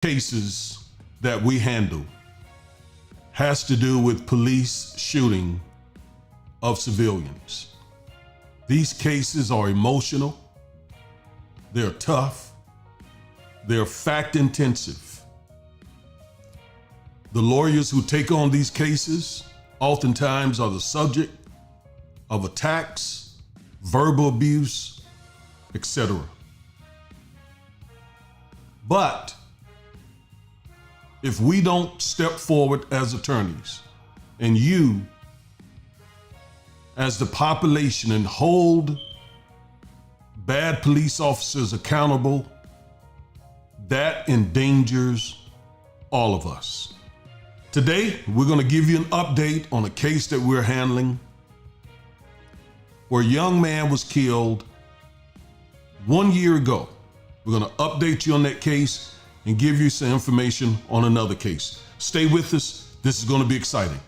cases that we handle has to do with police shooting of civilians. These cases are emotional, they're tough, they're fact intensive. The lawyers who take on these cases oftentimes are the subject of attacks, verbal abuse, etc. But if we don't step forward as attorneys, and you as the population, and hold bad police officers accountable, that endangers all of us. Today, we're going to give you an update on a case that we're handling where a young man was killed 1 year ago. We're going to update you on that case and give you some information on another case. Stay with us. This is going to be exciting.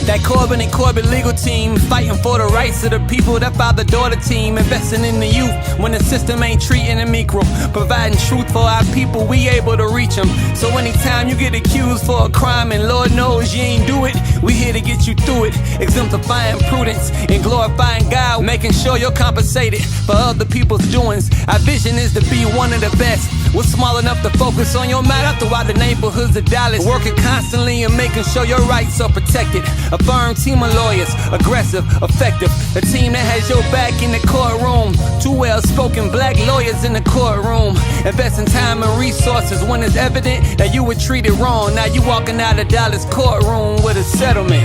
That Corbin and Corbin legal team fighting for the rights of the people. That father-daughter team investing in the youth when the system ain't treating them equal. Providing truth for our people, we able to reach them. So anytime you get accused for a crime and Lord knows you ain't do it, we here to get you through it. Exemplifying prudence and glorifying God, making sure you're compensated for other people's doings. Our vision is to be one of the best. We're small enough to focus on your matter throughout the neighborhoods of Dallas. Working constantly and making sure your rights are protected. A firm team of lawyers, aggressive, effective. A team that has your back in the courtroom. Two well-spoken black lawyers in the courtroom. Investing time and resources when it's evident that you were treated wrong. Now you walking out of Dallas courtroom with a settlement.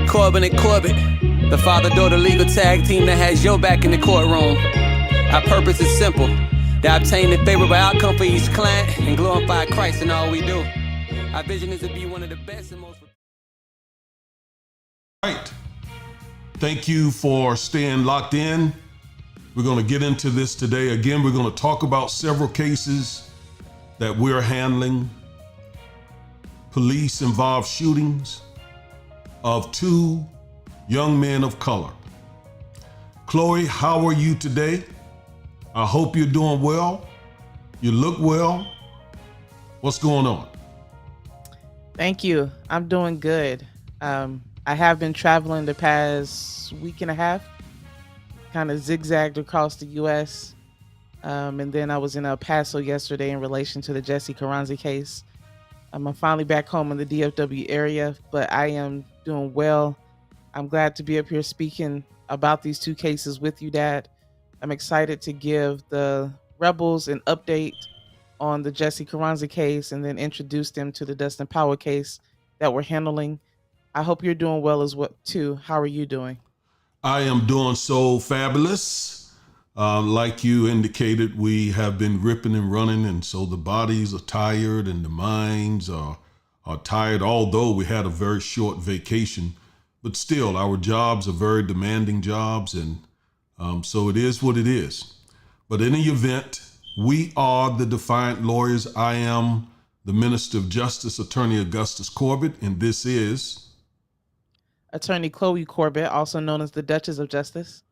Corbin and Corbin, the father-daughter legal tag team that has your back in the courtroom. Our purpose is simple. To obtain the favorable outcome for each client and glorify Christ in all we do. Our vision is to be one of the best and most... Right. Thank you for staying locked in. We're going to get into this today. Again, we're going to talk about several cases that we're handling. Police-involved shootings of two young men of color. Chloe, how are you today? I hope you're doing well. You look well. What's going on? Thank you. I'm doing good. I have been traveling the past week and a half, kind of zigzagged across the U.S. And then I was in El Paso yesterday in relation to the Jessie Carranza case. I'm finally back home in the DFW area, but I am doing well. I'm glad to be up here speaking about these two cases with you, Dad. I'm excited to give the Rebels an update on the Jessie Carranza case and then introduce them to the Dustin Powell case that we're handling. I hope you're doing well as well, too. How are you doing? I am doing so fabulous. Like you indicated, we have been ripping and running, and so the bodies are tired and the minds are tired, although we had a very short vacation. But still, our jobs are very demanding jobs, and so it is what it is. But in any event, we are the Defiant Lawyers. I am the Minister of Justice, Attorney Augustus Corbett, and this is Attorney Chloe Corbett, also known as the Duchess of Justice.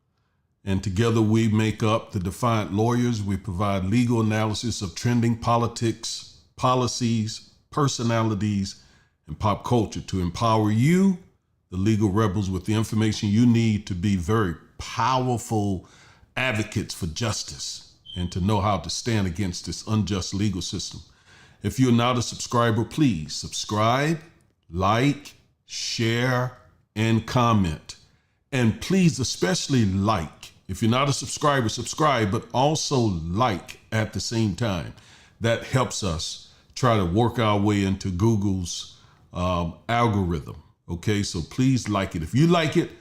And together we make up the Defiant Lawyers. We provide legal analysis of trending politics, policies, personalities, and pop culture to empower you, the legal rebels, with the information you need to be very powerful advocates for justice and to know how to stand against this unjust legal system. If you're not a subscriber, please subscribe, like, share, and comment. And please, especially like. If you're not a subscriber, subscribe, but also like at the same time. That helps us try to work our way into Google's algorithm. Okay, so please like it. If you like it,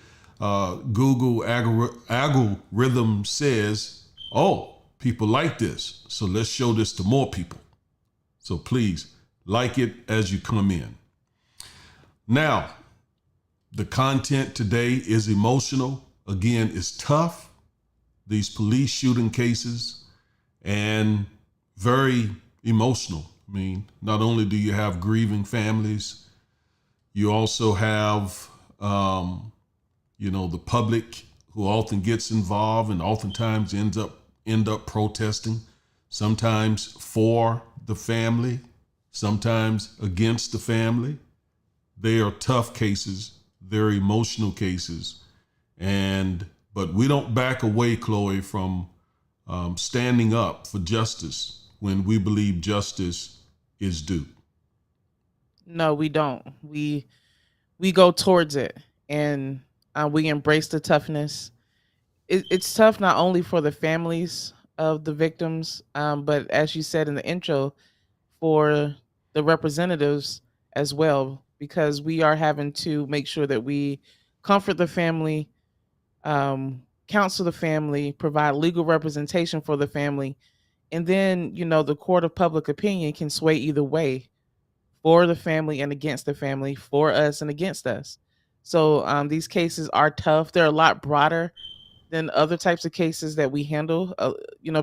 Google algorithm says, oh, people like this, so let's show this to more people. So please like it as you come in. Now, the content today is emotional. Again, it's tough. These police shooting cases, and very emotional. I mean, not only do you have grieving families, you also have, the public who often gets involved and oftentimes end up protesting, sometimes for the family, sometimes against the family. They are tough cases, they're emotional cases, but we don't back away, Chloe, from standing up for justice when we believe justice is due. No, we don't. We go towards it, and we embrace the toughness. It's tough not only for the families of the victims, but as you said in the intro, for the representatives as well, because we are having to make sure that we comfort the family, counsel the family, provide legal representation for the family, and then the court of public opinion can sway either way, for the family and against the family, for us and against us. So these cases are tough. They're a lot broader than other types of cases that we handle.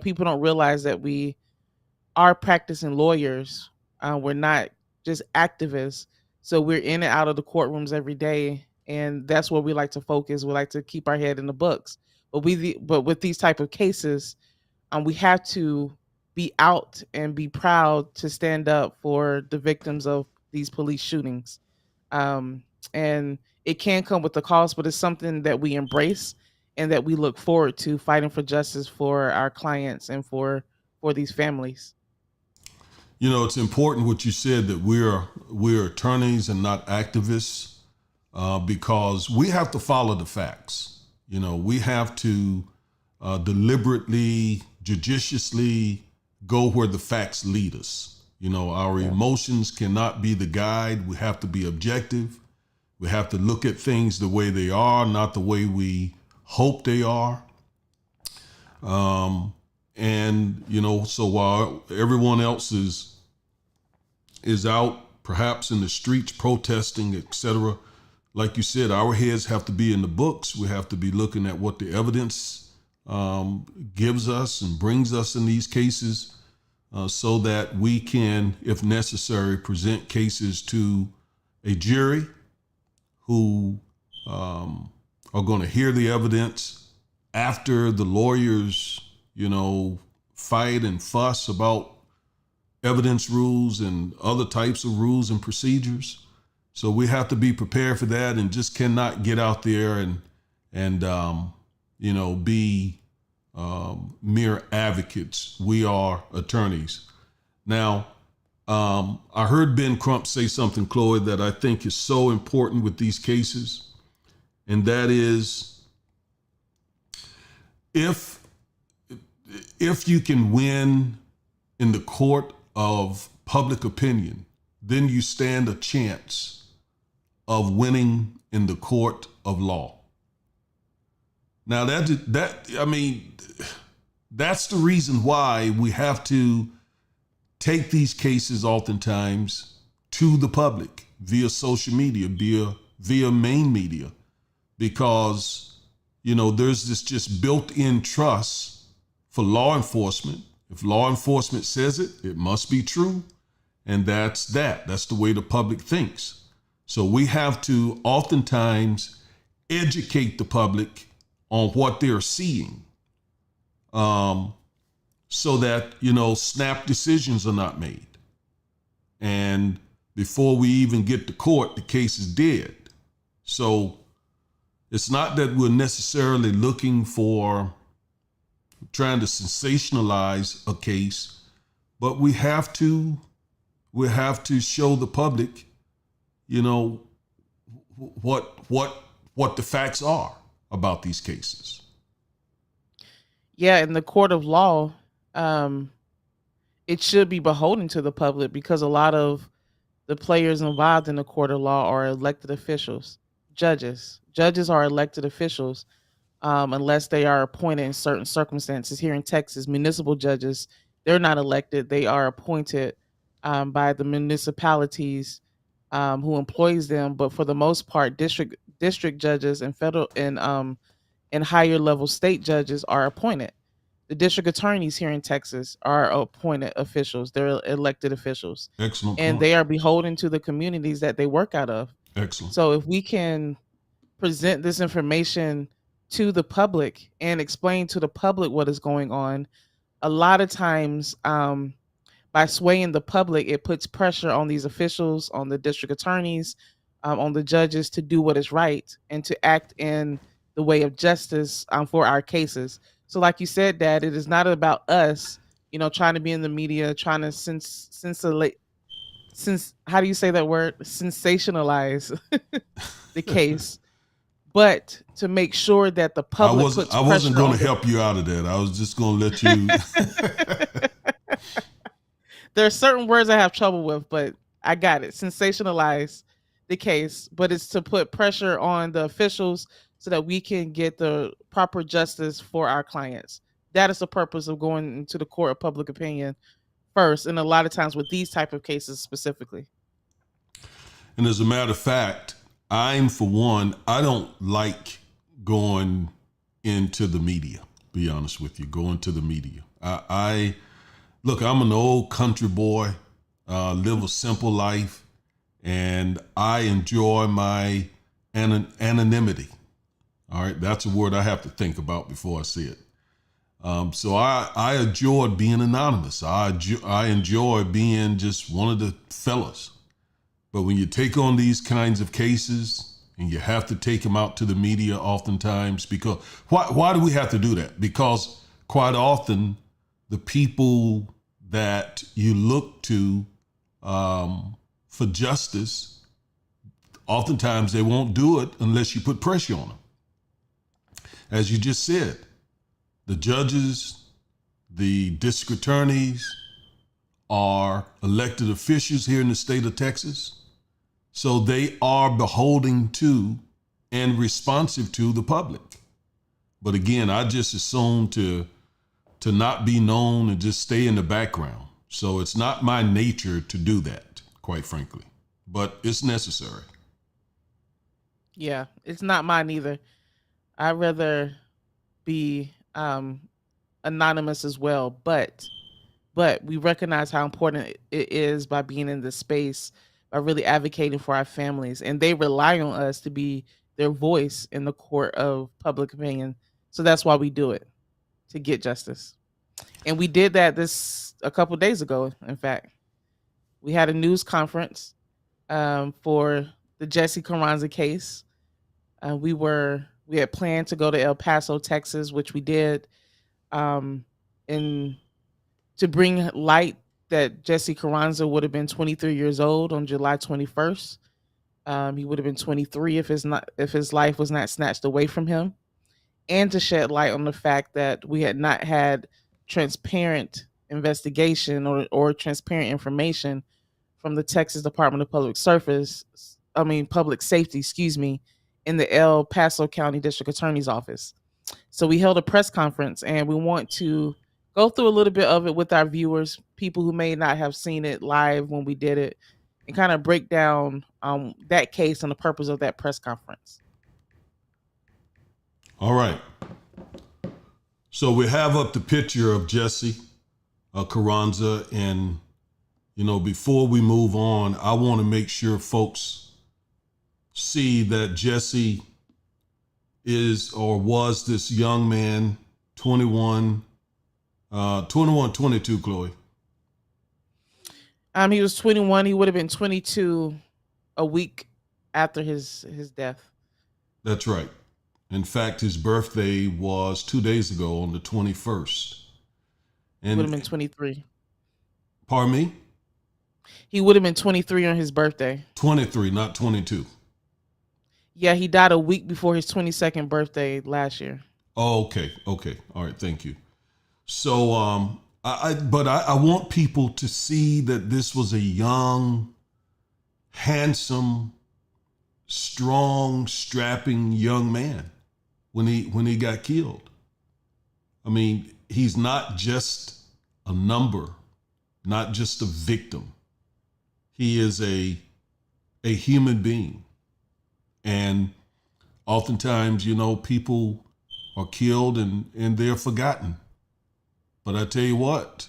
People don't realize that we are practicing lawyers. We're not just activists. So we're in and out of the courtrooms every day, and that's where we like to focus. We like to keep our head in the books. But with these type of cases, we have to be out and be proud to stand up for the victims of these police shootings. And it can come with the cost, but it's something that we embrace and that we look forward to, fighting for justice for our clients and for these families. It's important what you said, that we're attorneys and not activists, because we have to follow the facts. We have to deliberately, judiciously go where the facts lead us. Our emotions cannot be the guide. We have to be objective. We have to look at things the way they are, not the way we hope they are. So while everyone else is out, perhaps in the streets protesting, etc., like you said, our heads have to be in the books. We have to be looking at what the evidence gives us and brings us in these cases, so that we can, if necessary, present cases to a jury who are going to hear the evidence after the lawyers, fight and fuss about evidence rules and other types of rules and procedures. So we have to be prepared for that, and just cannot get out there and be mere advocates. We are attorneys. Now, I heard Ben Crump say something, Chloe, that I think is so important with these cases, and that is, if you can win in the court of public opinion, then you stand a chance of winning in the court of law. Now that's the reason why we have to take these cases oftentimes to the public via social media, via main media, because, there's this just built-in trust for law enforcement. If law enforcement says it, it must be true. And that's the way the public thinks. So we have to oftentimes educate the public on what they're seeing, so that, snap decisions are not made. And before we even get to court, the case is dead. So it's not that we're necessarily looking for trying to sensationalize a case, but we have to show the public, what the facts are about these cases. Yeah, in the court of law, it should be beholden to the public, because a lot of the players involved in the court of law are elected officials. Judges are elected officials, unless they are appointed in certain circumstances. Here in Texas, municipal judges, they're not elected. They are appointed by the municipalities who employs them. But for the most part, district judges and federal and higher level state judges are appointed. The district attorneys here in Texas are appointed officials. They're elected officials. Excellent And point. they are beholden to the communities that they work out of. Excellent. So if we can present this information to the public and explain to the public what is going on, a lot of times by swaying the public, it puts pressure on these officials, on the district attorneys, on the judges to do what is right and to act in the way of justice for our cases. So, like you said, Dad, it is not about us, trying to be in the media, trying to how do you say that word? Sensationalize the case, but to make sure that the public puts pressure I wasn't going on to help you out of that. I was just going to let you. There are certain words I have trouble with, but I got it. Sensationalize the case, but it's to put pressure on the officials so that we can get the proper justice for our clients. That is the purpose of going into the court of public opinion first, and a lot of times with these type of cases specifically. And as a matter of fact, for one, I don't like going into the media, be honest with you, going to the media. Look, I'm an old country boy, live a simple life, and I enjoy my anonymity. All right, that's a word I have to think about before I say it. So I enjoyed being anonymous. I enjoy being just one of the fellas. But when you take on these kinds of cases and you have to take them out to the media oftentimes, because why do we have to do that? Because quite often the people that you look to for justice, oftentimes they won't do it unless you put pressure on them. As you just said, the judges, the district attorneys are elected officials here in the state of Texas. So they are beholden to and responsive to the public. But again, I just assume to not be known and just stay in the background. So it's not my nature to do that, quite frankly, but it's necessary. Yeah, it's not mine either. I'd rather be anonymous as well, but we recognize how important it is by being in this space, by really advocating for our families, and they rely on us to be their voice in the court of public opinion. So that's why we do it, to get justice. And we did that a couple days ago. In fact, we had a news conference for the Jessie Carranza case. We had planned to go to El Paso, Texas, which we did, and to bring light that Jessie Carranza would have been 23 years old on July 21st. He would have been 23 if his life was not snatched away from him, and to shed light on the fact that we had not had transparent investigation or transparent information from the Texas Department of Public Safety, in the El Paso County District Attorney's Office. So we held a press conference, and we want to go through a little bit of it with our viewers, people who may not have seen it live when we did it, and kind of break down that case and the purpose of that press conference. All right. So we have up the picture of Jessie Carranza, and before we move on, I want to make sure folks see that Jessie is or was this young man, 22, Chloe. He was 21. He would have been 22 a week after his death. That's right. In fact, his birthday was 2 days ago on the 21st. And would have been 23. Pardon me? He would have been 23 on his birthday. 23, not 22. Yeah, he died a week before his 22nd birthday last year. Oh, okay. All right, thank you. So, I want people to see that this was a young, handsome, strong, strapping young man when he got killed. I mean, he's not just a number, not just a victim. He is a human being. And oftentimes, people are killed and they're forgotten. But I tell you what,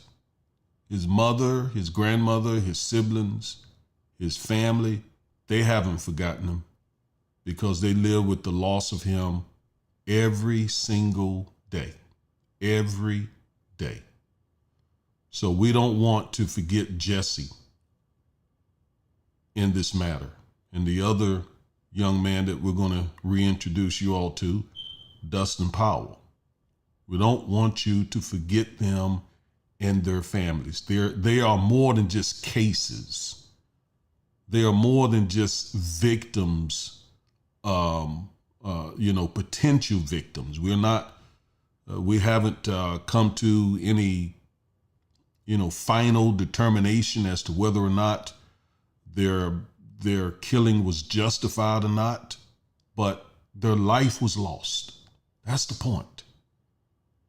his mother, his grandmother, his siblings, his family, they haven't forgotten him, because they live with the loss of him every single day, every day. So we don't want to forget Jessie in this matter. And the other young man that we're going to reintroduce you all to, Dustin Powell. We don't want you to forget them and their families. They are more than just cases. They are more than just victims, potential victims. We haven't come to any, final determination as to whether or not their killing was justified or not, but their life was lost. That's the point.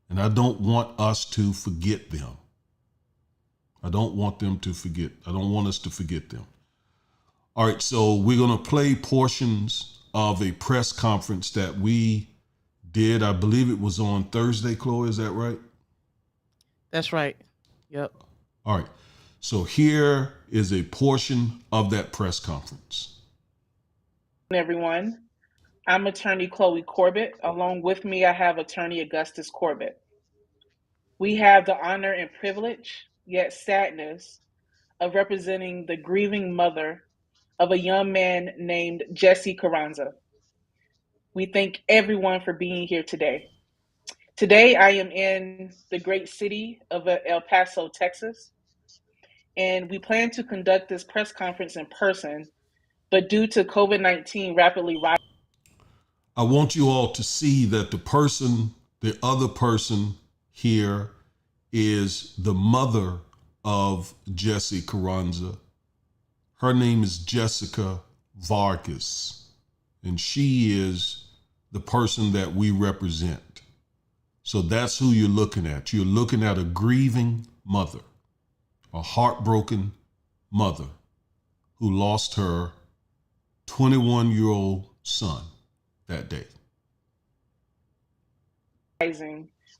And I don't want us to forget them. I don't want us to forget them. All right, so we're going to play portions of a press conference that we did. I believe it was on Thursday, Chloe, is that right? That's right. Yep. All right. So here is a portion of that press conference. Everyone, I'm attorney Chloe Corbett. Along with me, I have attorney Augustus Corbett. We have the honor and privilege, yet sadness, of representing the grieving mother of a young man named Jessie Carranza. We thank everyone for being here today. Today, I am in the great city of El Paso, Texas, and we plan to conduct this press conference in person, but due to COVID-19 rapidly rising. I want you all to see that the other person here is the mother of Jessie Carranza. Her name is Jessica Vargas, and she is the person that we represent. So that's who you're looking at. You're looking at a grieving mother, a heartbroken mother who lost her 21-year-old son that day.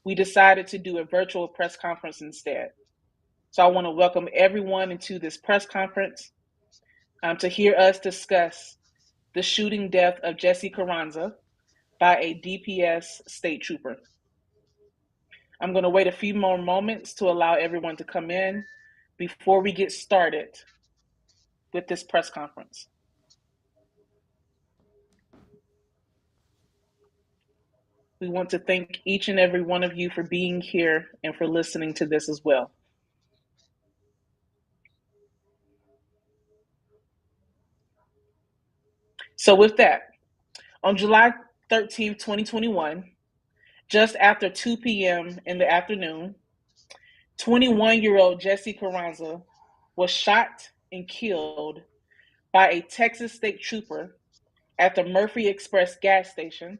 We decided to do a virtual press conference instead. So I want to welcome everyone into this press conference to hear us discuss the shooting death of Jessie Carranza by a DPS state trooper. I'm going to wait a few more moments to allow everyone to come in before we get started with this press conference. We want to thank each and every one of you for being here and for listening to this as well. So with that, on July 13th, 2021, just after 2 p.m. in the afternoon, 21-year-old Jessie Carranza was shot and killed by a Texas state trooper at the Murphy Express gas station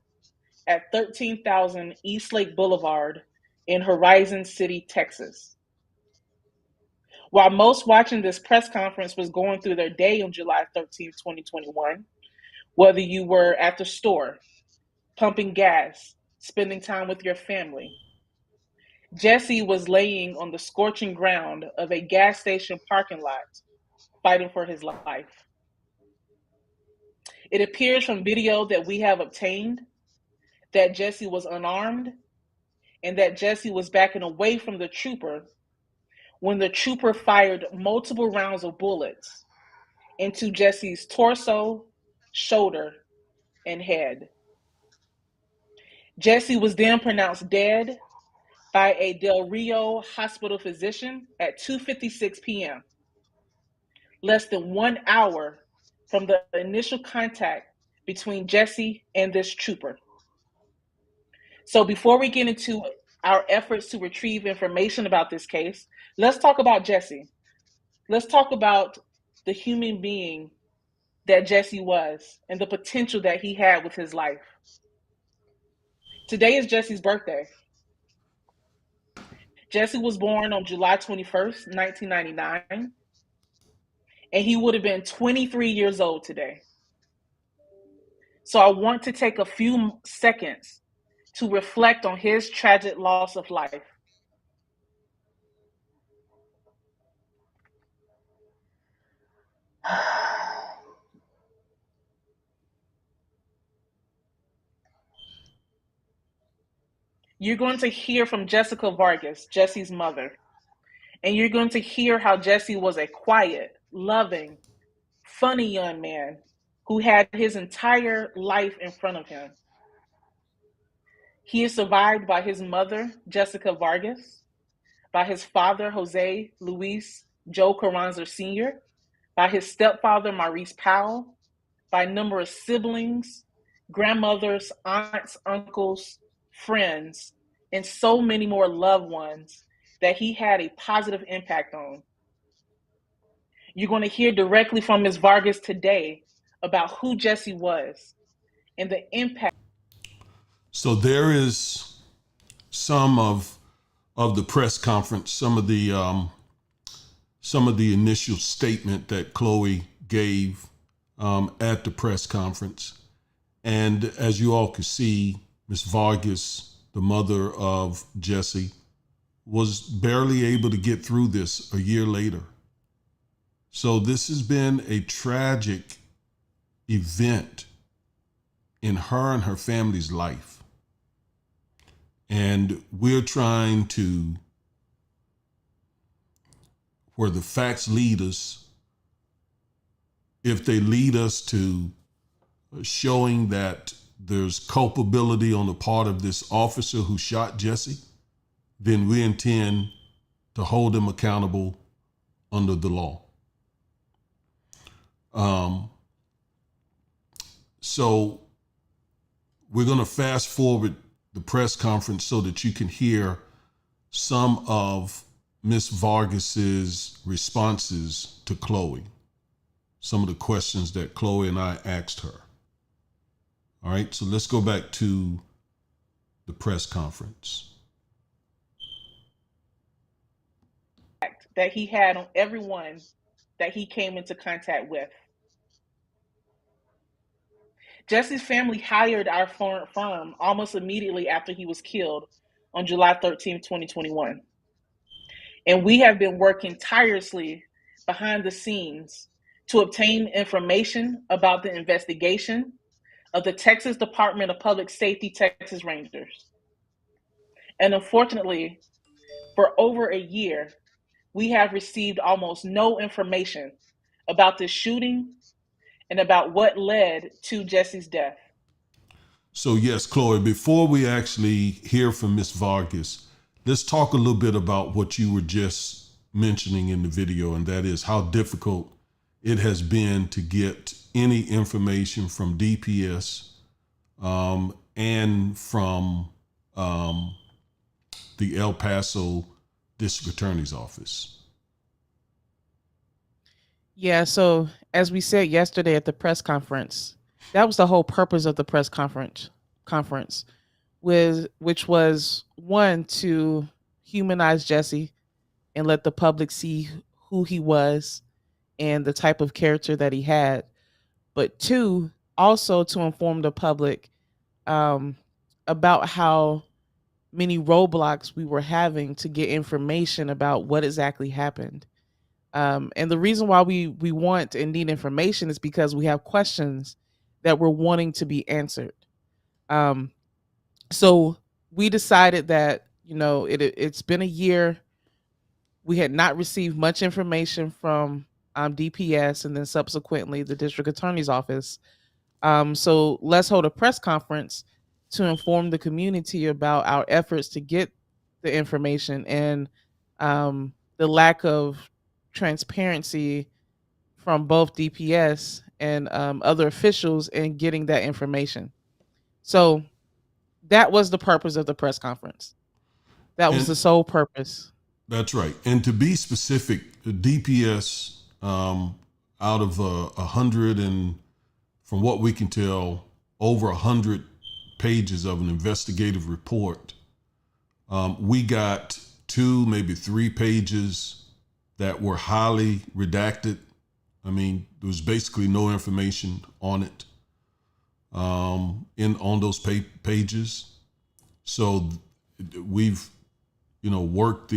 at 13,000 Eastlake Boulevard in Horizon City, Texas. While most watching this press conference was going through their day on July 13th, 2021, whether you were at the store, pumping gas, spending time with your family, Jessie was laying on the scorching ground of a gas station parking lot, fighting for his life. It appears from video that we have obtained that Jessie was unarmed and that Jessie was backing away from the trooper when the trooper fired multiple rounds of bullets into Jessie's torso, shoulder, and head. Jessie was then pronounced dead by a Del Rio hospital physician at 2:56 p.m., less than 1 hour from the initial contact between Jessie and this trooper. So before we get into our efforts to retrieve information about this case, let's talk about Jessie. Let's talk about the human being that Jessie was and the potential that he had with his life. Today is Jessie's birthday. Jessie was born on July 21st, 1999, and he would have been 23 years old today. So I want to take a few seconds to reflect on his tragic loss of life. You're going to hear from Jessica Vargas, Jesse's mother, and you're going to hear how Jesse was a quiet, loving, funny young man who had his entire life in front of him. He is survived by his mother, Jessica Vargas, by his father, Jose Luis Joe Carranza Sr., by his stepfather, Maurice Powell, by numerous siblings, grandmothers, aunts, uncles, friends, and so many more loved ones that he had a positive impact on. You're going to hear directly from Ms. Vargas today about who Jesse was and the impact. So there is some of the press conference, some of the initial statement that Chloe gave at the press conference. And as you all could see, Ms. Vargas, the mother of Jesse, was barely able to get through this a year later. So this has been a tragic event in her and her family's life. And we're trying to, where the facts lead us, if they lead us to showing that there's culpability on the part of this officer who shot Jesse, then we intend to hold him accountable under the law. So we're going to fast forward the press conference so that you can hear some of Ms. Vargas's responses to Chloe, some of the questions that Chloe and I asked her. All right, so let's go back to the press conference. That he had on everyone that he came into contact with. Jesse's family hired our firm almost immediately after he was killed on July 13, 2021. And we have been working tirelessly behind the scenes to obtain information about the investigation of the Texas Department of Public Safety Texas Rangers. And unfortunately, for over a year, we have received almost no information about this shooting and about what led to Jesse's death. So yes, Chloe, before we actually hear from Ms. Vargas, let's talk a little bit about what you were just mentioning in the video, and that is how difficult it has been to get any information from DPS and from the El Paso District Attorney's Office. Yeah, so as we said yesterday at the press conference, that was the whole purpose of the press conference, which was one, to humanize Jesse and let the public see who he was and the type of character that he had, but two, also to inform the public about how many roadblocks we were having to get information about what exactly happened. And the reason why we want and need information is because we have questions that we're wanting to be answered. So we decided that, it's been a year. We had not received much information from DPS and then subsequently the district attorney's office. So let's hold a press conference to inform the community about our efforts to get the information and the lack of transparency from both DPS and other officials in getting that information. So that was the purpose of the press conference. That was the sole purpose. That's right. And to be specific, the DPS, out of 100 and from what we can tell, over 100 pages of an investigative report, we got 2, maybe 3 pages that were highly redacted. I mean, there was basically no information on it on those pages. So we've, worked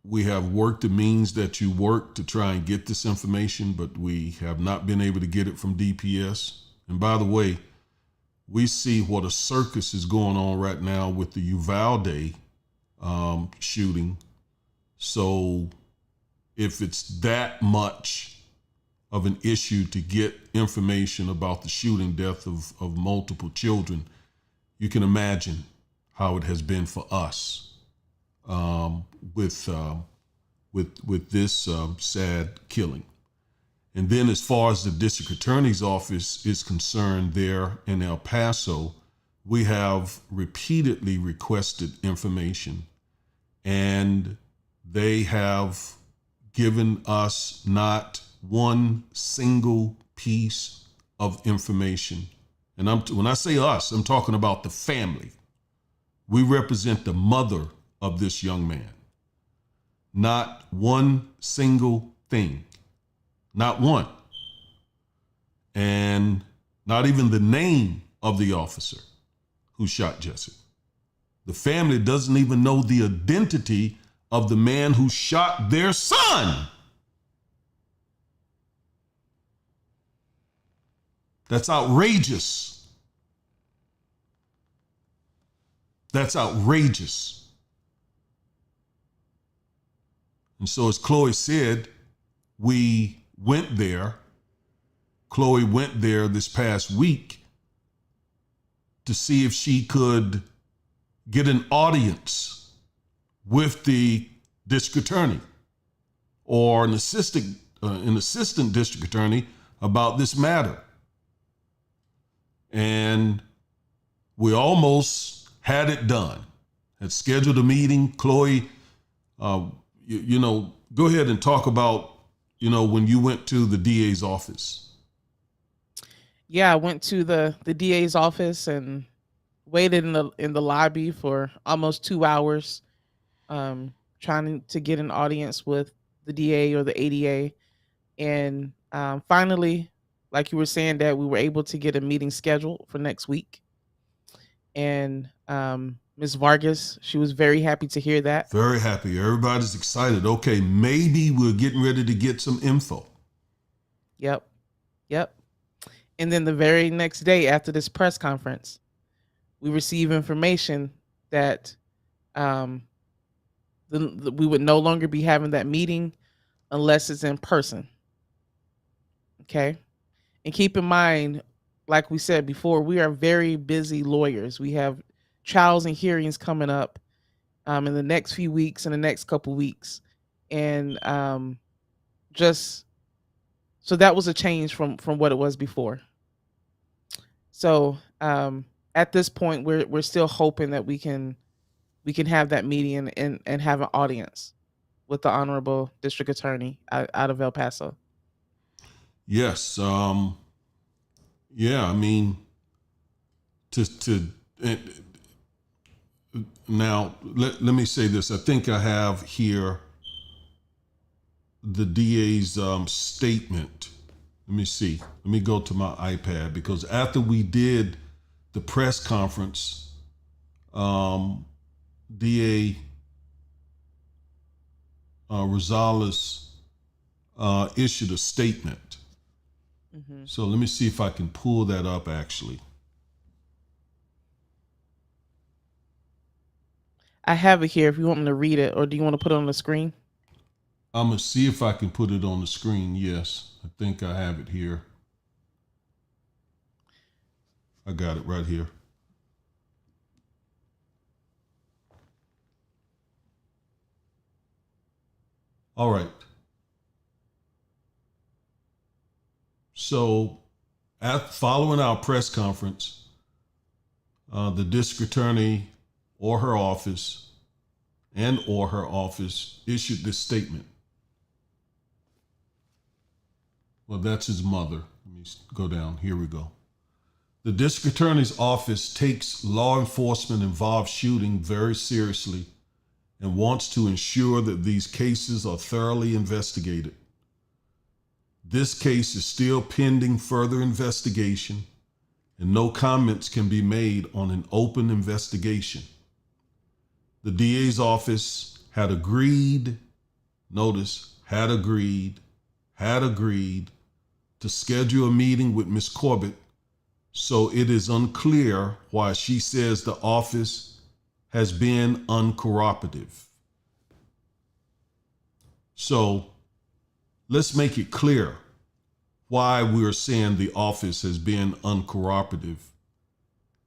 we have worked the means that you work to try and get this information, but we have not been able to get it from DPS. And by the way, we see what a circus is going on right now with the Uvalde shooting. So if it's that much of an issue to get information about the shooting death of multiple children, you can imagine how it has been for us with this sad killing. And then as far as the district attorney's office is concerned there in El Paso, we have repeatedly requested information, and they have given us not one single piece of information. And when I say us, I'm talking about the family. We represent the mother of this young man. Not one single thing. Not one. And not even the name of the officer who shot Jessie. The family doesn't even know the identity of the man who shot their son. That's outrageous. That's outrageous. And so as Chloe said, we went there. Chloe went there this past week to see if she could get an audience with the district attorney or an assistant district attorney about this matter. And we almost had it done. Had scheduled a meeting. Chloe, go ahead and talk about, when you went to the DA's office. Yeah, I went to the DA's office and waited in the lobby for almost 2 hours, trying to get an audience with the DA or the ADA. And finally, like you were saying, that we were able to get a meeting scheduled for next week. And Ms. Vargas, she was very happy to hear that. Very happy. Everybody's excited. Okay, maybe we're getting ready to get some info. Yep. And then the very next day after this press conference, we receive information that we would no longer be having that meeting unless it's in person. Okay. And keep in mind, like we said before, we are very busy lawyers. We have trials and hearings coming up in the next few weeks, in the next couple weeks. And so that was a change from what it was before. So at this point, we're still hoping that we can have that meeting and have an audience with the Honorable District Attorney out of El Paso. Yes. Yeah, I mean, now let me say this. I think I have here the DA's statement. Let me see. Let me go to my iPad, because after we did the press conference, DA Rosales issued a statement. Mm-hmm. So let me see if I can pull that up, actually. I have it here if you want me to read it, or do you want to put it on the screen? I'm going to see if I can put it on the screen. Yes, I think I have it here. I got it right here. All right. So, following our press conference, the district attorney or her office issued this statement. Well, that's his mother. Let me go down. Here we go. The district attorney's office takes law enforcement involved shooting very seriously and wants to ensure that these cases are thoroughly investigated. This case is still pending further investigation, and no comments can be made on an open investigation. The DA's office had agreed to schedule a meeting with Ms. Corbett So it is unclear why she says the office has been uncooperative. So let's make it clear why we're saying the office has been uncooperative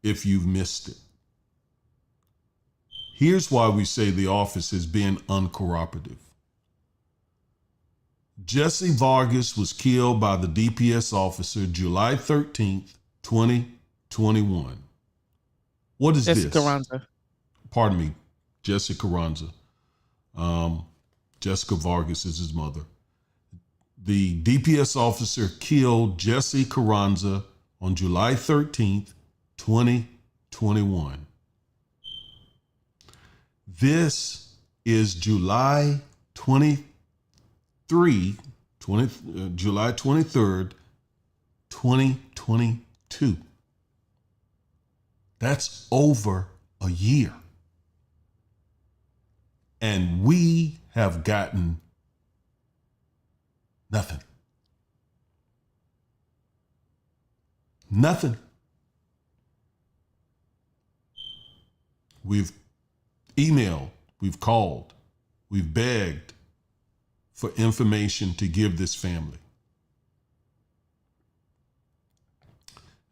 if you've missed it. Here's why we say the office has been uncooperative. Jessie Vargas was killed by the DPS officer July 13th, 2021. What is Jessie this? Carranza. Pardon me, Jessie Carranza. Jessica Vargas is his mother. The DPS officer killed Jessie Carranza on July 13th, 2021. This is July 23rd, 2022. That's over a year. And we have gotten nothing. Nothing. We've emailed, we've called, we've begged for information to give this family.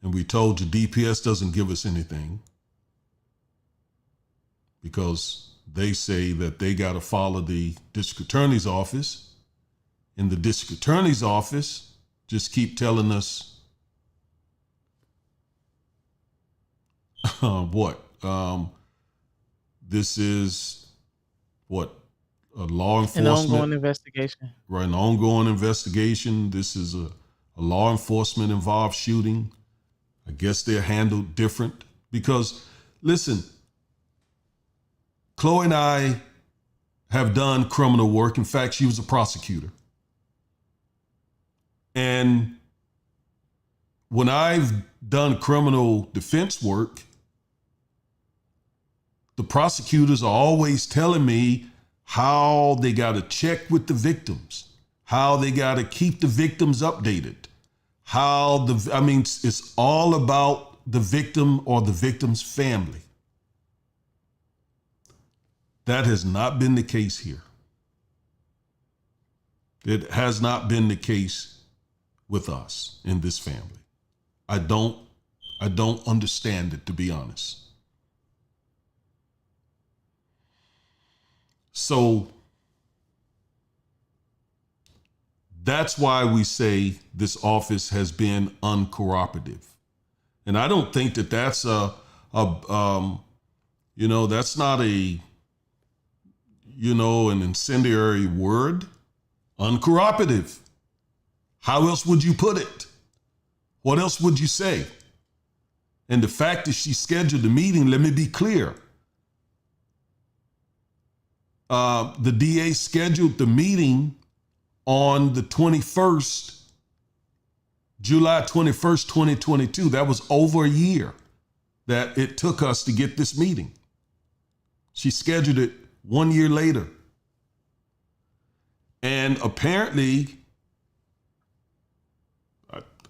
And we told you DPS doesn't give us anything because they say that they got to follow the district attorney's office. And the district attorney's office just keep telling us what? This is what? A law enforcement. An ongoing investigation. Right, an ongoing investigation. This is a law enforcement involved shooting. I guess they're handled different because, listen, Chloe and I have done criminal work. In fact, she was a prosecutor. And when I've done criminal defense work, the prosecutors are always telling me how they got to check with the victims, how they got to keep the victims updated, it's all about the victim or the victim's family. That has not been the case here. It has not been the case with us in this family. I don't understand it, to be honest. So that's why we say this office has been uncooperative. And I don't think that that's that's not an incendiary word. Uncooperative. How else would you put it? What else would you say? And the fact that she scheduled the meeting, let me be clear. The DA scheduled the meeting on the 21st, July 21st, 2022. That was over a year that it took us to get this meeting. She scheduled it 1 year later. And apparently,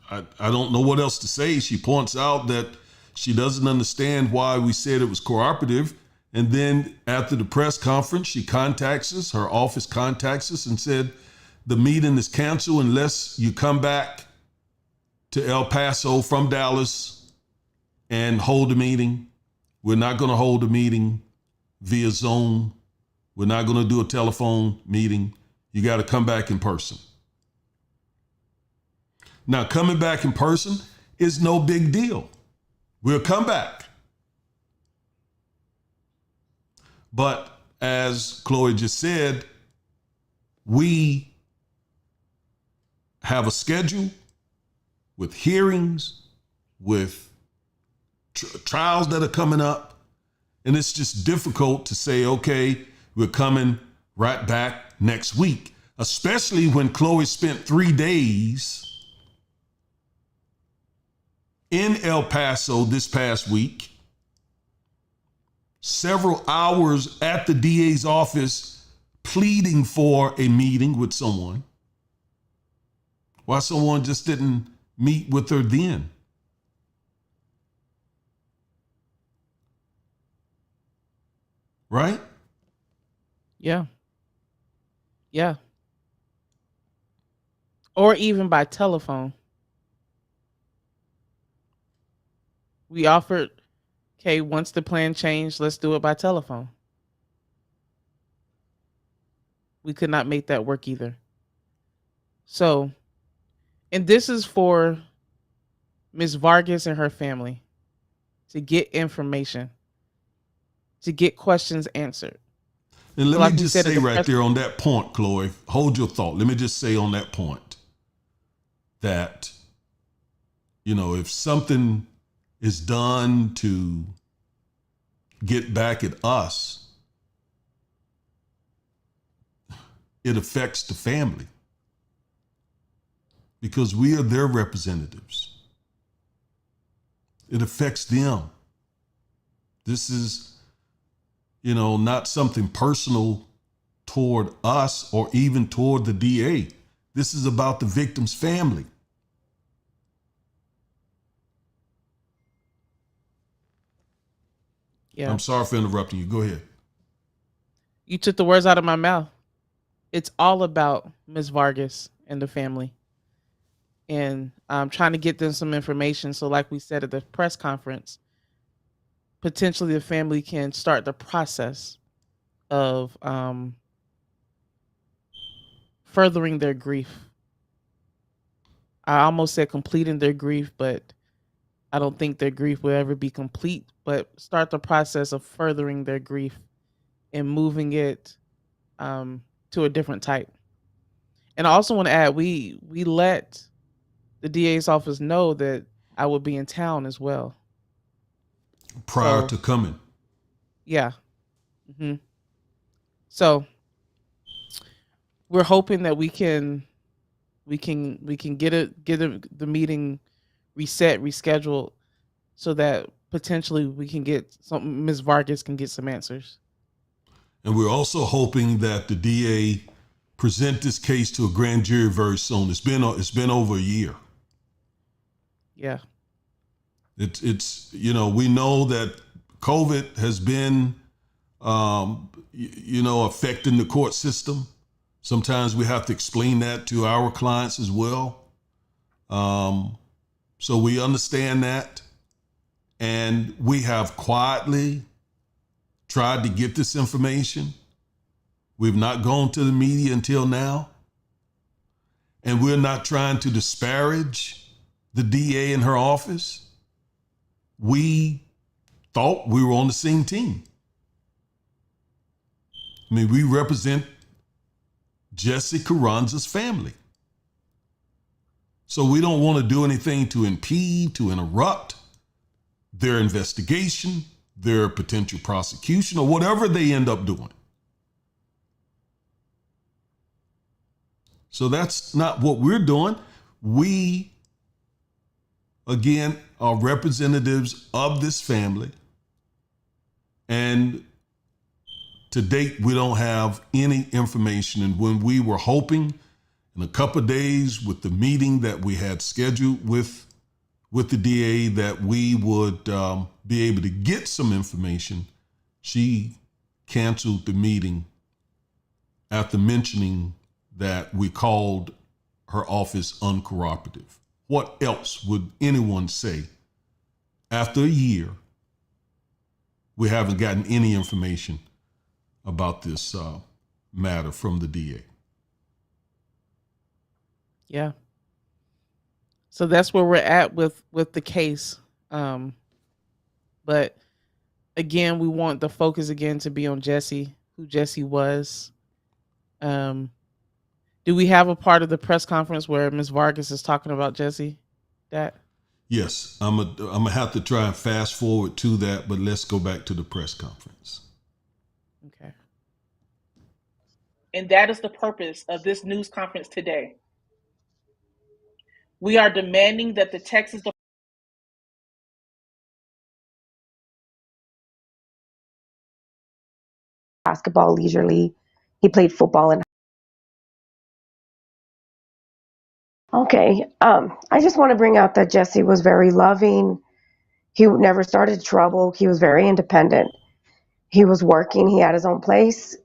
I don't know what else to say. She points out that she doesn't understand why we said it was cooperative. And then after the press conference, she contacts us, her office contacts us and said, the meeting is canceled unless you come back to El Paso from Dallas and hold a meeting. We're not going to hold a meeting via Zoom. We're not going to do a telephone meeting. You got to come back in person. Now, coming back in person is no big deal. We'll come back. But as Chloe just said, we have a schedule with hearings, with trials that are coming up. And it's just difficult to say, okay, we're coming right back next week, especially when Chloe spent 3 days in El Paso this past week, several hours at the DA's office pleading for a meeting with someone. Why someone just didn't meet with her then? right? Yeah. Yeah. Or even by telephone. We offered, okay, once the plan changed, let's do it by telephone. We could not make that work either. So, and this is for Ms. Vargas and her family to get information, to get questions answered. And let So like me we just said at say the right press, there on that point, Chloe, hold your thought. Let me just say on that point that, if something is done to get back at us, it affects the family because we are their representatives. It affects them. This is, not something personal toward us or even toward the DA. This is about the victim's family. yeah, I'm sorry for interrupting you. Go ahead. you took the words out of my mouth. It's all about Ms. Vargas and the family. And I'm trying to get them some information. So like we said at the press conference, potentially the family can start the process of furthering their grief. I almost said completing their grief, but I don't think their grief will ever be complete, but start the process of furthering their grief and moving it to a different type. And I also want to add, we let the DA's office know that I would be in town as well. Prior So, to coming. yeah. hmm So we're hoping that we can get the meeting reset, rescheduled, so that potentially we can get some, Ms. Vargas can get some answers. And we're also hoping that the DA present this case to a grand jury very soon. It's been over a year. Yeah. It's we know that COVID has been affecting the court system. Sometimes we have to explain that to our clients as well. So we understand that, and we have quietly tried to get this information. We've not gone to the media until now. And we're not trying to disparage the DA in her office. We thought we were on the same team. I mean, we represent Jessie Carranza's family. So we don't want to do anything to impede, to interrupt their investigation, their potential prosecution, or whatever they end up doing. So that's not what we're doing. We, again, are representatives of this family. And to date, we don't have any information. And when we were hoping in a couple of days with the meeting that we had scheduled with the DA that we would be able to get some information, she canceled the meeting after mentioning that we called her office uncooperative. What else would anyone say? After a year, we haven't gotten any information about this matter from the DA. Yeah. So that's where we're at with the case. But again, we want the focus again to be on Jessie, who Jessie was. Do we have a part of the press conference where Ms. Vargas is talking about Jessie? That Yes, I'm gonna have to try and fast forward to that, but let's go back to the press conference. okay. And that is the purpose of this news conference today. We are demanding that the Texas basketball leisurely. He played football and okay. I just want to bring out that Jessie was very loving. He never started trouble. He was very independent. he was working. He had his own place.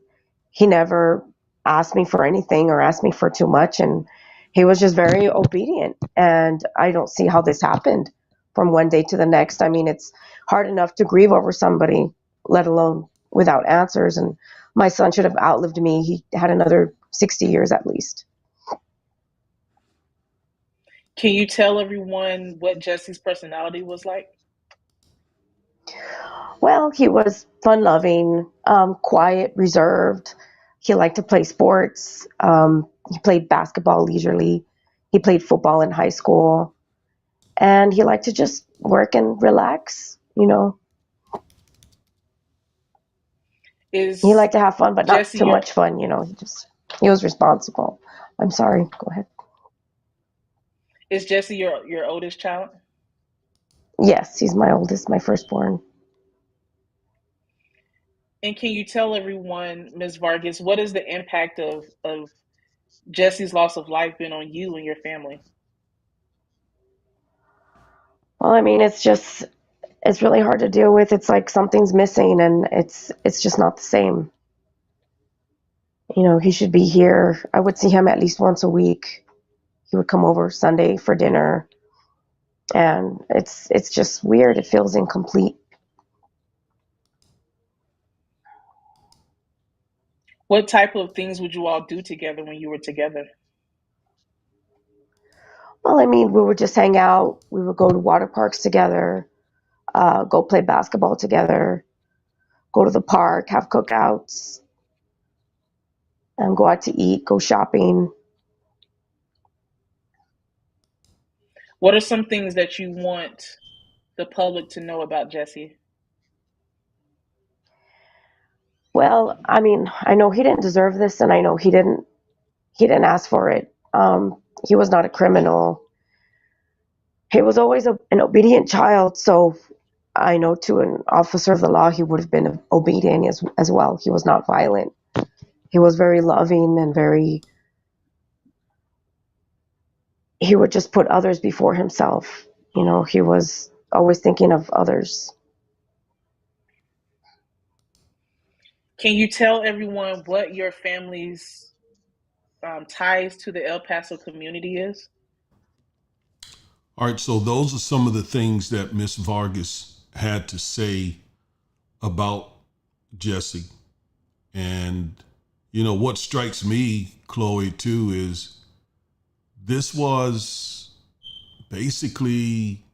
He never asked me for anything or asked me for too much. And he was just very obedient. And I don't see how this happened from one day to the next. I mean, it's hard enough to grieve over somebody, let alone without answers. And my son should have outlived me. He had another 60 years at least. Can you tell everyone what Jesse's personality was like? Well, he was fun-loving, quiet, reserved. He liked to play sports. He played basketball leisurely. He played football in high school. And he liked to just work and relax, you know. He liked to have fun, but not Jesse too much fun, you know. He was responsible. I'm sorry. Go ahead. Is Jesse your oldest child? Yes, he's my oldest, my firstborn. And can you tell everyone, Ms. Vargas, what is the impact of Jesse's loss of life been on you and your family? Well, I mean, it's really hard to deal with. It's like something's missing, and it's just not the same. You know, he should be here. I would see him at least once a week. He would come over Sunday for dinner, and it's just weird. It feels incomplete. What type of things would you all do together when you were together? Well, I mean, we would just hang out. We would go to water parks together, go play basketball together, go to the park, have cookouts, and go out to eat, go shopping. What are some things that you want the public to know about Jesse? Well, I mean, I know he didn't deserve this, and I know he didn't ask for it. He was not a criminal. He was always an obedient child, so I know to an officer of the law, he would have been obedient as well. He was not violent. He was very loving and he would just put others before himself. You know, he was always thinking of others. Can you tell everyone what your family's ties to the El Paso community is? All right, so those are some of the things that Miss Vargas had to say about Jesse. And, you know, what strikes me, Chloe, too, is this was basically,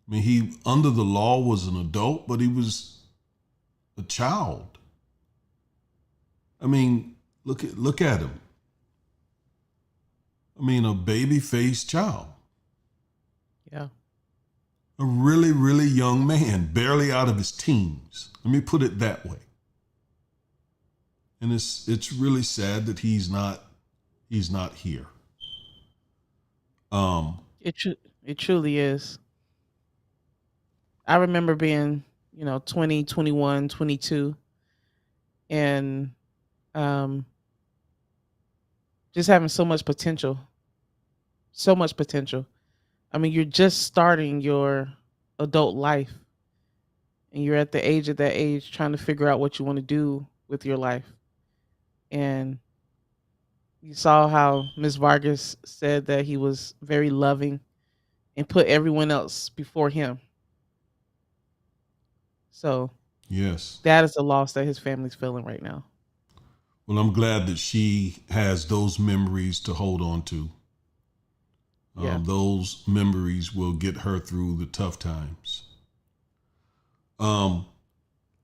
I mean, he, under the law, was an adult, but he was a child. I mean, look at him. I mean, a baby-faced child. Yeah. A really, really young man, barely out of his teens. Let me put it that way. And it's really sad that he's not here. It truly is. I remember being, 20, 21, 22, and just having so much potential. So much potential. I mean, you're just starting your adult life, and you're at the age of that age trying to figure out what you want to do with your life. And you saw how Ms. Vargas said that he was very loving and put everyone else before him. So yes, that is a loss that his family's feeling right now. Well, I'm glad that she has those memories to hold on to. Yeah. Those memories will get her through the tough times.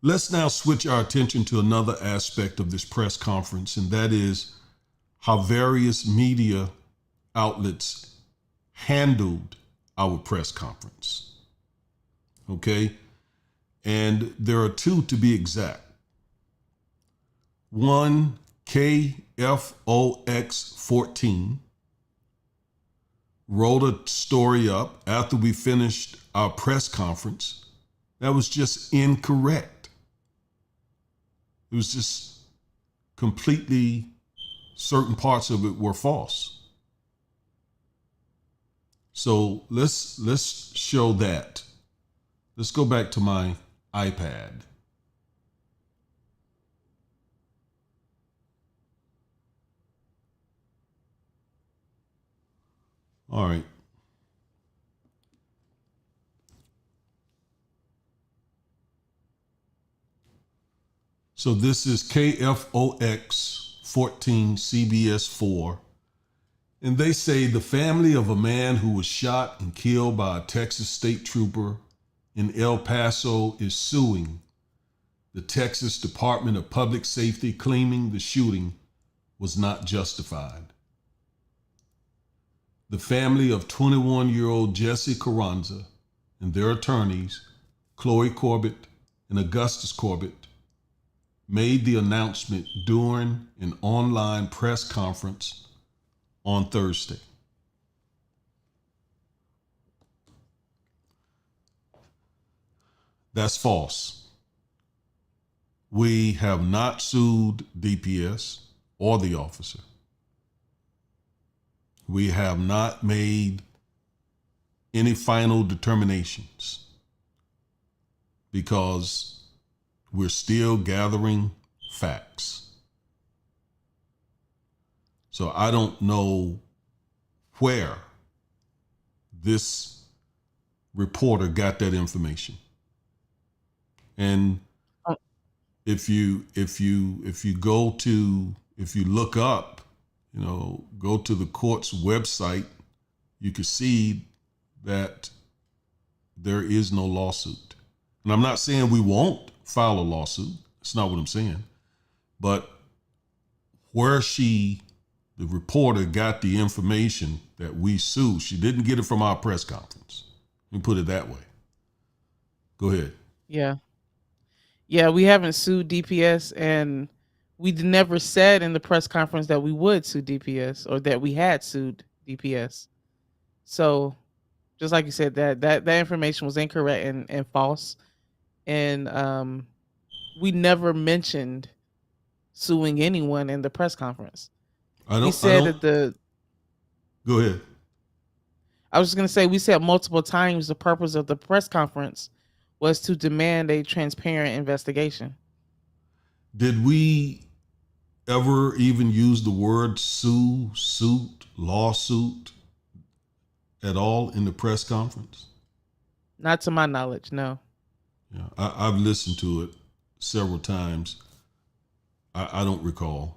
Let's now switch our attention to another aspect of this press conference, and that is how various media outlets handled our press conference. Okay? And there are two to be exact. One, KFOX14 wrote a story up after we finished our press conference that was just incorrect. It was just completely, certain parts of it were false. So let's show that. Let's go back to my iPad. All right. So this is KFOX 14 CBS 4. And they say the family of a man who was shot and killed by a Texas state trooper in El Paso is suing the Texas Department of Public Safety, claiming the shooting was not justified. The family of 21-year-old Jessie Carranza and their attorneys, Chloe Corbett and Augustus Corbett, made the announcement during an online press conference on Thursday. That's false. We have not sued DPS or the officer. We have not made any final determinations because we're still gathering facts. So I don't know where this reporter got that information. And if you look up, go to the court's website, you can see that there is no lawsuit. And I'm not saying we won't file a lawsuit. That's not what I'm saying. But where the reporter got the information that we sued, she didn't get it from our press conference. Let me put it that way. Go ahead. Yeah. Yeah, we haven't sued DPS, and we never said in the press conference that we would sue DPS or that we had sued DPS. So just like you said, that information was incorrect and false. And we never mentioned suing anyone in the press conference. We said that Go ahead. I was just going to say, we said multiple times the purpose of the press conference was to demand a transparent investigation. Did we ever even use the word sue, suit, lawsuit at all in the press conference? Not to my knowledge, no. Yeah, I've listened to it several times. I don't recall.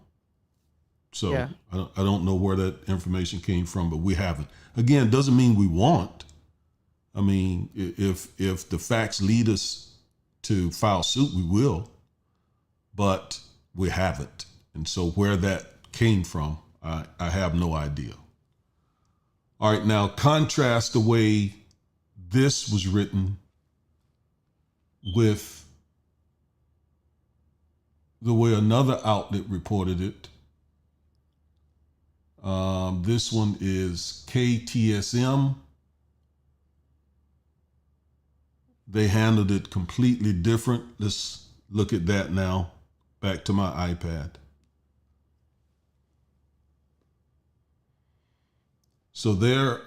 So yeah. I don't know where that information came from, but we haven't. Again, doesn't mean we won't. I mean, if the facts lead us to file suit, we will, but we haven't. And so where that came from, I have no idea. All right, now contrast the way this was written with the way another outlet reported it. This one is KTSM. They handled it completely different. Let's look at that now. Back to my iPad. So their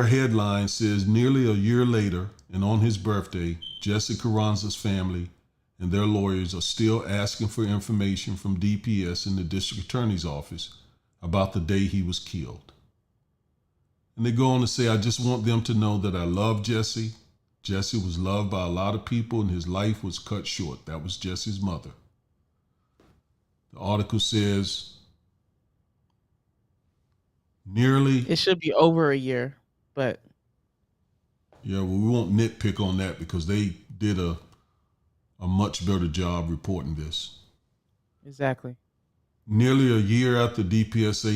headline says, nearly a year later and on his birthday, Jessie Carranza's family and their lawyers are still asking for information from DPS in the district attorney's office about the day he was killed. And they go on to say, I just want them to know that I love Jessie. Jessie was loved by a lot of people and his life was cut short. That was Jessie's mother. The article says, it should be over a year, but. Yeah, well, we won't nitpick on that because they did a much better job reporting this. Exactly. Nearly a year after DPS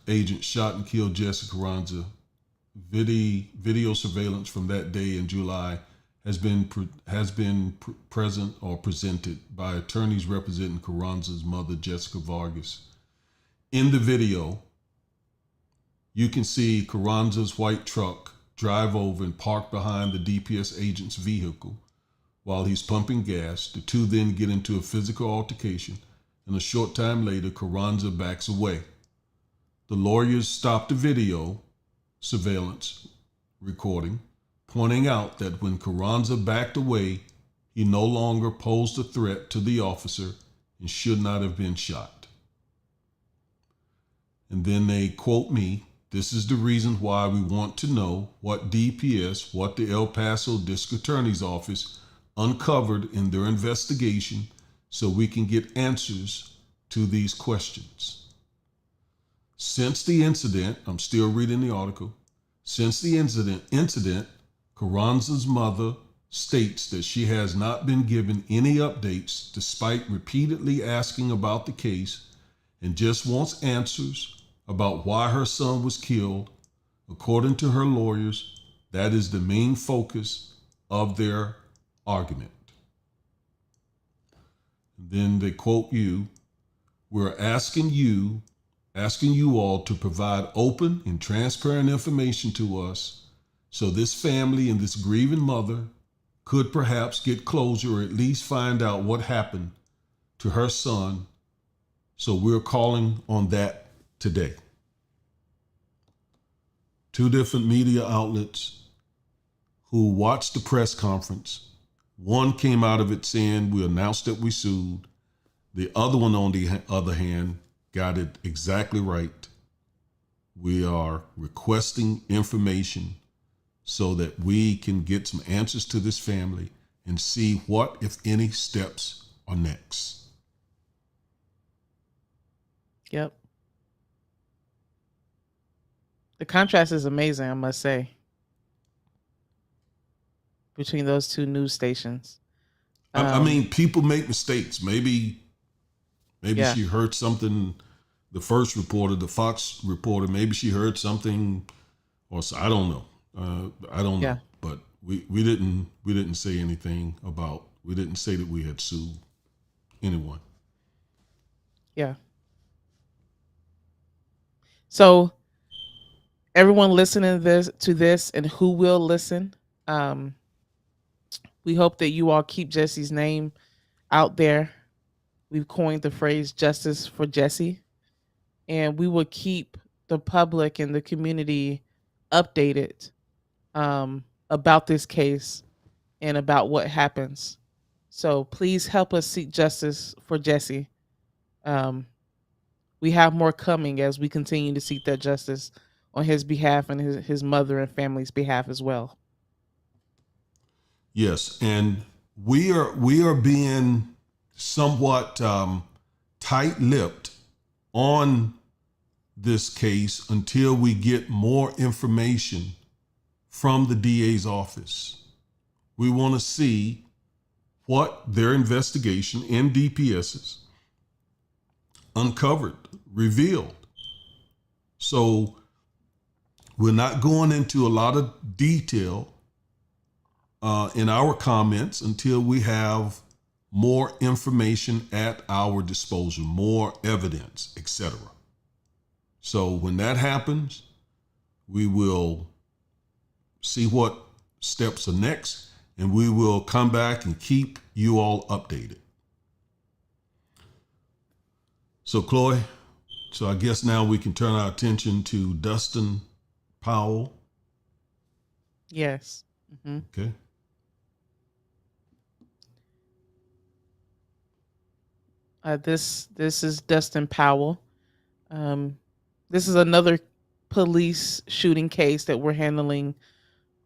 agent shot and killed Jessie Carranza, video surveillance from that day in July has been present or presented by attorneys representing Carranza's mother, Jessica Vargas. In the video, you can see Carranza's white truck drive over and park behind the DPS agent's vehicle while he's pumping gas. The two then get into a physical altercation, and a short time later, Carranza backs away. The lawyers stop the video surveillance recording, pointing out that when Carranza backed away, he no longer posed a threat to the officer and should not have been shot. And then they quote me, "This is the reason why we want to know what DPS, what the El Paso District Attorney's Office uncovered in their investigation so we can get answers to these questions. Since the incident," I'm still reading the article, "since the incident, Carranza's mother states that she has not been given any updates despite repeatedly asking about the case and just wants answers about why her son was killed. According to her lawyers, that is the main focus of their argument." And then they quote you, "We're asking you all to provide open and transparent information to us so this family and this grieving mother could perhaps get closure or at least find out what happened to her son. So we're calling on that today." Two different media outlets who watched the press conference. One came out of it saying, "We announced that we sued." The other one, on the other hand, got it exactly right. "We are requesting information so that we can get some answers to this family and see what, if any, steps are next." Yep. The contrast is amazing, I must say, between those two news stations. I mean, people make mistakes. Maybe Yeah. she heard something, the first reporter, the Fox reporter, maybe she heard something, or I don't know. I don't know. Yeah. But we didn't say anything about, we didn't say that we had sued anyone. Yeah. So everyone listening to this and who will listen, we hope that you all keep Jesse's name out there. We've coined the phrase "justice for Jessie," and we will keep the public and the community updated about this case and about what happens. So please help us seek justice for Jessie. We have more coming as we continue to seek that justice on his behalf and his mother and family's behalf as well. Yes, and we are being somewhat tight-lipped on this case until we get more information from the DA's office. We want to see what their investigation in DPS's uncovered, revealed. So we're not going into a lot of detail in our comments until we have more information at our disposal, more evidence, etc. So when that happens, we will see what steps are next, and we will come back and keep you all updated. So Chloe, so I guess now we can turn our attention to Dustin Powell. Yes. Mm-hmm. Okay. This is Dustin Powell. This is another police shooting case that we're handling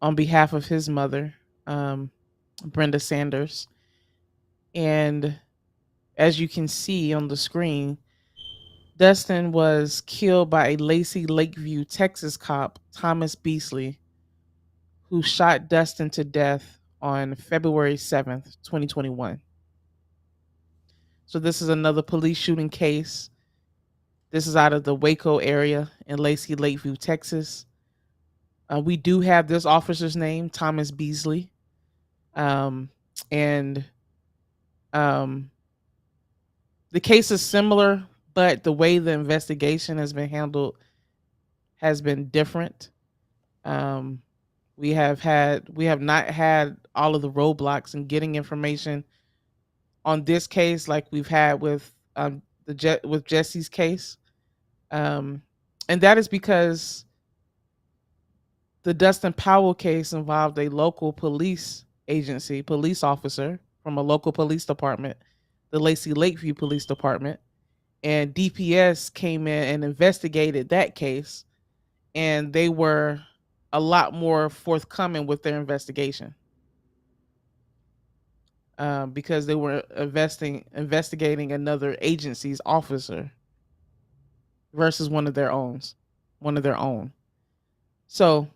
on behalf of his mother, Brenda Sanders. And as you can see on the screen, Dustin was killed by a Lacey Lakeview, Texas cop, Thomas Beasley, who shot Dustin to death on February 7th, 2021. So this is another police shooting case. This is out of the Waco area in Lacey Lakeview, Texas. We do have this officer's name, Thomas Beasley. The case is similar, but the way the investigation has been handled has been different. We have not had all of the roadblocks in getting information on this case like we've had with with Jesse's case. And that is because the Dustin Powell case involved a local police agency, police officer, from a local police department, the Lacey Lakeview Police Department, and DPS came in and investigated that case, and they were a lot more forthcoming with their investigation, because they were investigating another agency's officer versus one of their own. So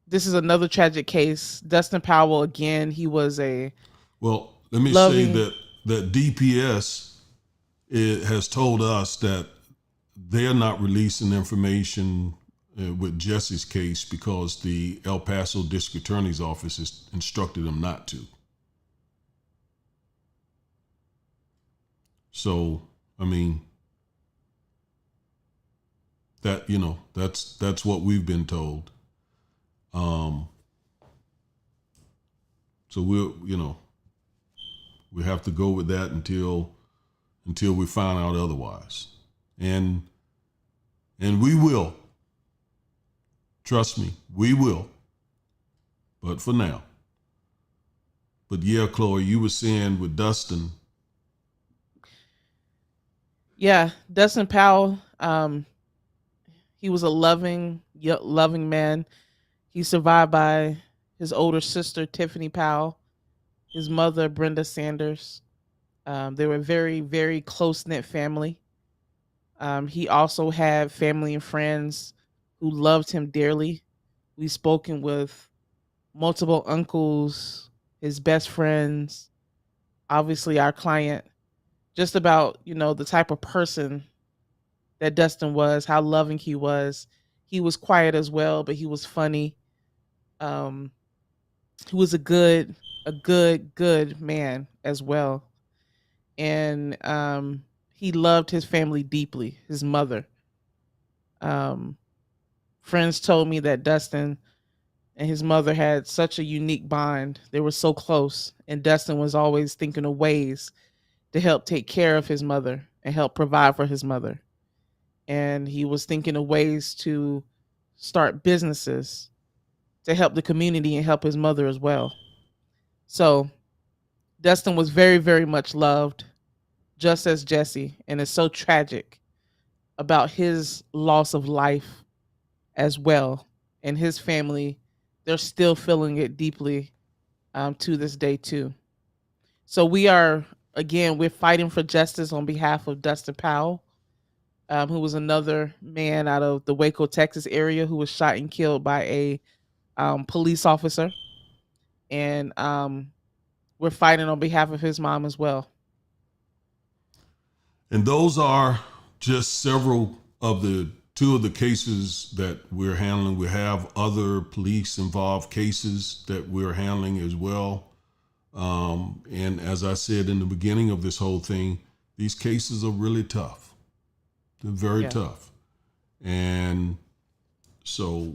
this is another tragic case. Dustin Powell, again, he was a Well, let me loving- say that DPS has told us that they're not releasing information with Jessie's case because the El Paso District Attorney's Office has instructed them not to. So, I mean, that, that's what we've been told. So we have to go with that until we find out otherwise. And we will. Trust me, we will. But for now. But yeah, Chloe, you were saying with Dustin. Yeah, Dustin Powell, he was a loving man. He survived by his older sister, Tiffany Powell, his mother, Brenda Sanders. They were a very, very close-knit family. He also had family and friends who loved him dearly. We've spoken with multiple uncles, his best friends, obviously our client, just about, the type of person that Dustin was, how loving he was. He was quiet as well, but he was funny. He was a good man as well. And he loved his family deeply, his mother. Friends told me that Dustin and his mother had such a unique bond. They were so close, and Dustin was always thinking of ways to help take care of his mother and help provide for his mother. And he was thinking of ways to start businesses to help the community and help his mother as well. So Dustin was very, very much loved, just as Jessie, and it's so tragic about his loss of life as well. And his family, they're still feeling it deeply to this day too. So we're fighting for justice on behalf of Dustin Powell, who was another man out of the Waco, Texas area who was shot and killed by a police officer. And we're fighting on behalf of his mom as well. And those are just several of two of the cases that we're handling. We have other police involved cases that we're handling as well. And as I said in the beginning of this whole thing, these cases are really tough. They're very tough. And so,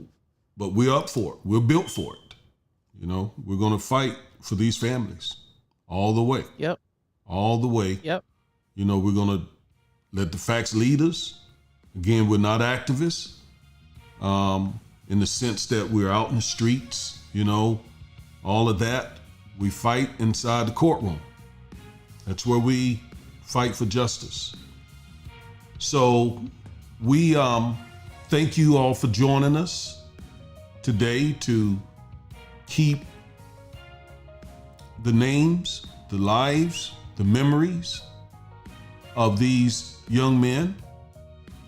but we're up for it. We're built for it. We're going to fight for these families all the way. Yep. All the way. Yep. We're going to let the facts lead us. Again, we're not activists in the sense that we're out in the streets, all of that. We fight inside the courtroom. That's where we fight for justice. So we thank you all for joining us today to keep the names, the lives, the memories of these young men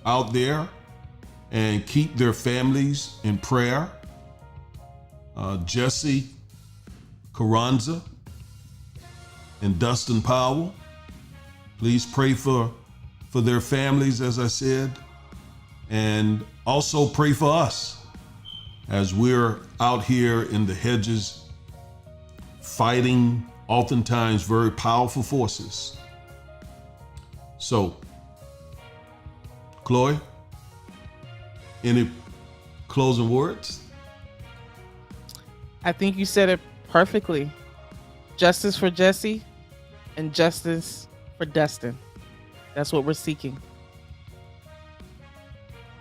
out there and keep their families in prayer. Jessie, Carranza, and Dustin Powell, please pray for their families, as I said, and also pray for us as we're out here in the hedges fighting oftentimes very powerful forces. So, Chloe, any closing words? I think you said it perfectly. Justice for Jessie and justice for Dustin. That's what we're seeking.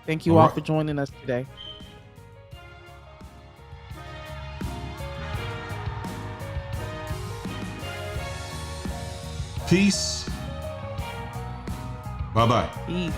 Thank you all for joining us today. Peace. Bye-bye. Peace.